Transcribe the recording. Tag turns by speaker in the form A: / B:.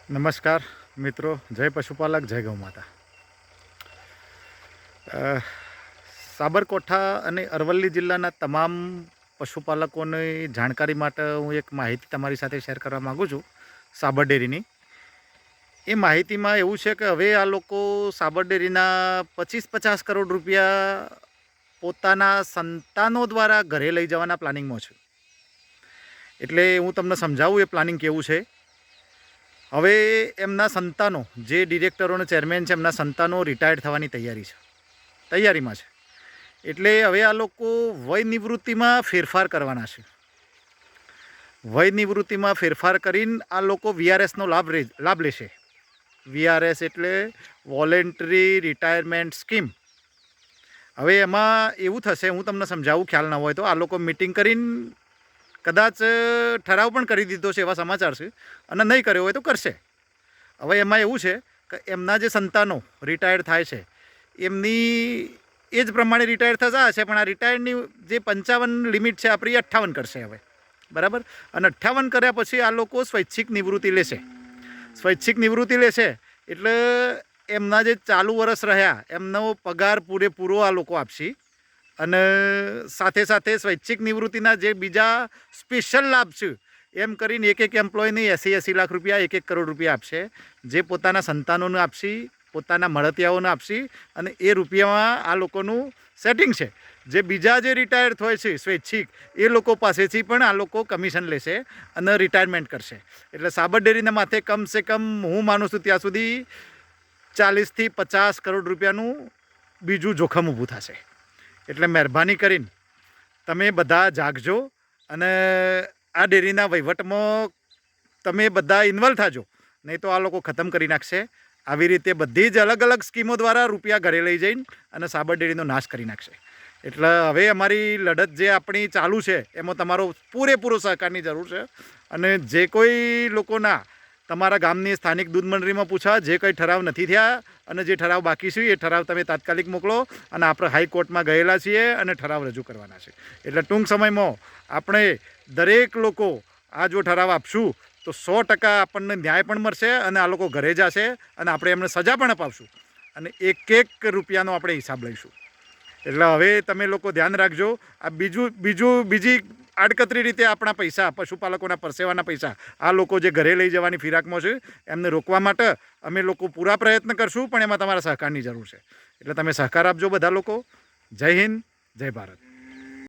A: નમસ્કાર મિત્રો, જય પશુપાલક, જય ગૌ માતા. સાબરકાંઠા અને અરવલ્લી જિલ્લાના તમામ પશુપાલકોની જાણકારી માટે હું એક માહિતી તમારી સાથે શેર કરવા માગું છું. સાબર ડેરીની એ માહિતીમાં એવું છે કે હવે આ લોકો સાબર ડેરીના 25-50 કરોડ રૂપિયા પોતાના સંતાનો દ્વારા ઘરે લઈ જવાના પ્લાનિંગમાં છે. એટલે હું તમને સમજાવું એ પ્લાનિંગ કેવું છે. હવે એમના સંતાનો જે ડિરેક્ટરો અને ચેરમેન છે એમના સંતાનો રિટાયર્ડ થવાની તૈયારીમાં છે. એટલે હવે આ લોકો વય નિવૃત્તિમાં ફેરફાર કરવાના છે. વય નિવૃત્તિમાં ફેરફાર કરીને આ લોકો વીઆરએસનો લાભ લેશે. વીઆરએસ એટલે વોલેન્ટરી રિટાયરમેન્ટ સ્કીમ. હવે એમાં એવું થશે, હું તમને સમજાવું ખ્યાલ ન હોય તો. આ લોકો મિટિંગ કરીને કદાચ ઠરાવ પણ કરી દીધો છે એવા સમાચાર છે, અને નહીં કર્યો હોય તો કરશે. હવે એમાં એવું છે કે એમના જે સંતાનો રિટાયર્ડ થાય છે એમની એ જ પ્રમાણે રિટાયર થતા હશે, પણ આ રિટાયર્ડની જે 55 લિમિટ છે આપણી 58 કરશે હવે, બરાબર. અને 58 કર્યા પછી આ લોકો સ્વૈચ્છિક નિવૃત્તિ લેશે. સ્વૈચ્છિક નિવૃત્તિ લેશે એટલે એમના જે ચાલુ વર્ષ રહ્યા એમનો પગાર પૂરેપૂરો આ લોકો આપશે. અને સાથે સાથે સ્વૈચ્છિક નિવૃત્તિના જે બીજા સ્પેશિયલ લાભ છે એમ કરીને એક એમ્પ્લોયને 80 લાખ રૂપિયા, 1 કરોડ રૂપિયા આપશે, જે પોતાના સંતાનોને આપશે, પોતાના મળતિયાઓને આપશે. અને એ રૂપિયામાં આ લોકોનું સેટિંગ છે. જે બીજા જે રિટાયર થાય છે સ્વૈચ્છિક, એ લોકો પાસેથી પણ આ લોકો કમિશન લેશે અને રિટાયરમેન્ટ કરશે. એટલે સાબર ડેરીના માથે કમસે કમ હું માનું છું ત્યાં સુધી 40થી 50 કરોડ રૂપિયાનું બીજું જોખમ ઊભું થશે. એટલે મહેરબાની કરીને તમે બધા જાગજો અને આ ડેરીના વહીવટમાં તમે બધા ઇન્વોલ્વ થાજો, નહીં તો આ લોકો ખતમ કરી નાખશે. આવી રીતે બધી જ અલગ અલગ સ્કીમો દ્વારા રૂપિયા ઘરે લઈ જઈને અને સાબર ડેરીનો નાશ કરી નાખશે. એટલે હવે અમારી લડત જે આપણી ચાલુ છે એમાં તમારો પૂરેપૂરો સહકારની જરૂર છે. અને જે કોઈ લોકોના તમારા ગામની સ્થાનિક દૂધ મંડળીમાં પૂછા, જે કંઈ ઠરાવ નથી થયા અને જે ઠરાવ બાકી છે એ ઠરાવ તમે તાત્કાલિક મોકલો. અને આપણે હાઈકોર્ટમાં ગયેલા છીએ અને ઠરાવ રજૂ કરવાના છે. એટલે ટૂંક સમયમાં આપણે દરેક લોકો આ જો ઠરાવ આપશું તો 100% આપણને ન્યાય પણ મળશે અને આ લોકો ઘરે જશે અને આપણે એમને સજા પણ અપાવશું અને એક રૂપિયાનો આપણે હિસાબ લઈશું. એટલે હવે તમે લોકો ધ્યાન રાખજો. આ બીજી આડકતરી રીતે આપણા પૈસા, પશુપાલકોના પરસેવાના પૈસા આ લોકો જે ઘરે લઈ જવાની ફિરાકમાં છે એમને રોકવા માટે અમે લોકો પૂરા પ્રયત્ન કરશું, પણ એમાં તમારા સહકારની જરૂર છે. એટલે તમે સહકાર આપજો બધા લોકો. જય હિન્દ, જય ભારત.